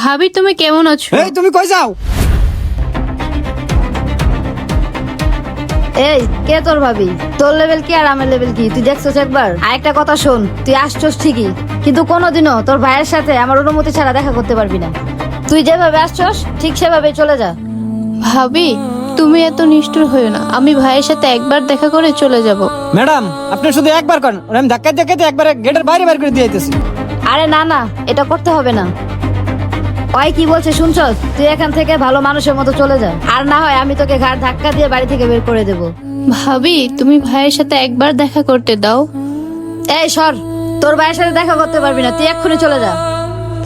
ভাবি তুমি কেমন আছো? এই তুমি কই যাও? এই কে তোর ভাবি? তোর লেভেল কি আর আমার লেভেল কি তুই দেখছস একবার? আরেকটা কথা শোন, তুই আসছস ঠিকই, কিন্তু কোনোদিনও তোর ভাইয়ের সাথে আমার অনুমতি ছাড়া দেখা করতে পারবি না। তুই যেভাবে আসছস ঠিক সেভাবে চলে যা। ভাবি তুমি এত নিষ্ঠুর হইও না, আমি ভাইয়ের সাথে একবার দেখা করে চলে যাব। ম্যাডাম আপনি শুধু একবার করেন, আমি ধাক্কা ধাক্কাতে একবার গেটের বাইরে বের করে দিয়ে আইতেছি। আরে না না, এটা করতে হবে না। ওই কি বলছে শুনছস? তুই এখান থেকে ভালো মানুষের মতো চলে যা, আর না হয় আমি তোকে ঘাড় ধাক্কা দিয়ে বাড়ি থেকে বের করে দেব। ভাবি তুমি ভাইয়ের সাথে একবার দেখা করতে দাও। এই সর, তোর ভাইয়ের সাথে দেখা করতে পারবি না, তুই এক্ষুনি চলে যা।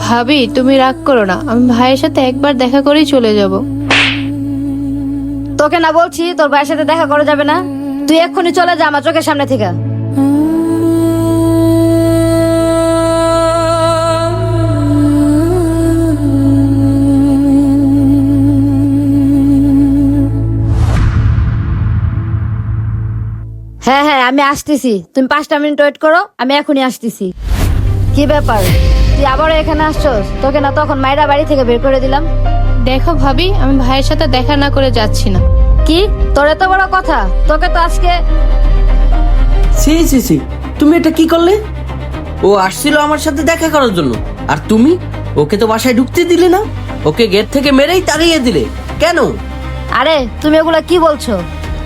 ভাবি তুমি রাগ করো না, আমি ভাইয়ের সাথে একবার দেখা করেই চলে যাব। তোকে না বলছি তোর ভাইয়ের সাথে দেখা করা যাবে না? তুই এক্ষুনি চলে যা আমার চোখের সামনে থেকে। হ্যাঁ হ্যাঁ আমি আসতেছি, তুমি 5টা মিনিট ওয়েট করো, আমি এখনই আসতেছি। কি ব্যাপার, তুই আবারও এখানে আসছস? তোকে না তখন মায়েরা বাড়ি থেকে বের করে দিলাম। দেখো ভাবি, আমি ভাইয়ের সাথে দেখা না করে যাচ্ছি না। কি তোর এত বড় কথা? তোকে তো আজকে সি সি সি, তুমি এটা কি করলে? ও আসছিল আমার সাথে দেখা করার জন্য, আর তুমি ওকে তো বাসায় ঢুকতে দিলে না, ওকে গেট থেকে মেরেই তাড়িয়ে দিলে কেন? আরে তুমি এগুলা কি বলছো?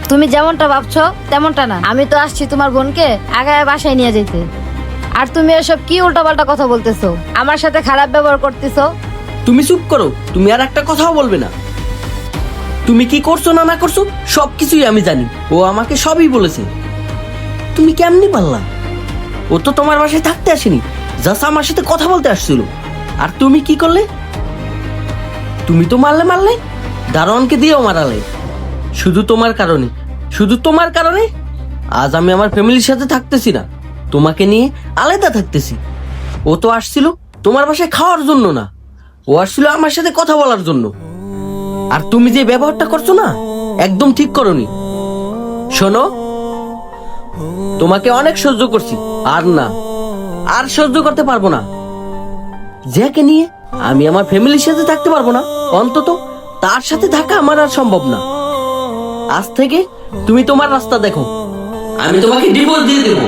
তুমি যেমনটা ভাবছো তেমনটা না। আমি তো আসছি তোমার বোনকে আগায় বাসায় নিয়ে যেতে, আর তুমি এসব কি উল্টাপাল্টা কথা বলতেছো, আমার সাথে খারাপ ব্যবহার করতেছো। তুমি চুপ করো, তুমি আর একটা কথাও বলবে না। তুমি কি করছো না না করছো সবকিছুই আমি জানি, ও আমাকে সবই বলেছে। তুমি কেমনি পারলা? ও তো তোমার বাসায় থাকতে আসেনি, জাস্ট আমার সাথে কথা বলতে আসছিল। আর তুমি কি করলে? তুমি তো মারলে দারোয়ানকে দিয়েও মারালে। শুধু তোমার কারণে, শুধু তোমার কারণে আজ আমি আমার ফ্যামিলির সাথে থাকতেছি না, তোমাকে নিয়ে আলাদা থাকতেছি। ও তো আসছিল তোমার বাসায় খাওয়ার জন্য না, ও আসছিল আমার সাথে কথা বলার জন্য। আর তুমি যে ব্যবহারটা করছো না, একদম ঠিক করোনি। শোনো, তোমাকে অনেক সহ্য করছি, আর না, আর সহ্য করতে পারবো না। যাকে নিয়ে আমি আমার ফ্যামিলির সাথে থাকতে পারবো না, অন্তত তার সাথে থাকা আমার আর সম্ভব না। আজ থেকে তুমি তোমার রাস্তা দেখো, আমি তোমাকে ডিভোর্স দিয়ে দেবো।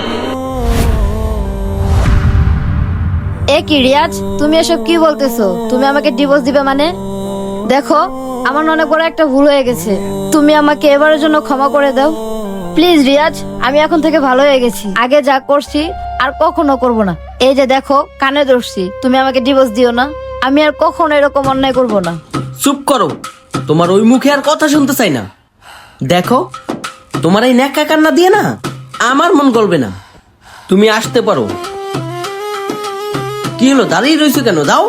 এ কি রিয়াজ, তুমি এসব কি বলতেছো? তুমি আমাকে ডিভোর্স দিবে মানে? দেখো আমার অনেক বড় একটা ভুল হয়ে গেছে, তুমি আমাকে এবারের জন্য ক্ষমা করে দাও প্লিজ। রিয়াজ আমি এখন থেকে ভালো হয়ে গেছি, আগে যা করছি আর কখনো করব না। এই যে দেখো কানে ধরছি, তুমি আমাকে ডিভোর্স দিও না, আমি আর কখনো এরকম অন্যায় করব না। চুপ করো, তোমার ওই মুখে আর কথা শুনতে চাই না। দেখো, তোমার এই ন্যাকা কান্না দিয়ে না আমার মন গলবে না। তুমি আসতে পারো। কি হলো, দাঁড়িয়ে রয়েছো কেন? দাও।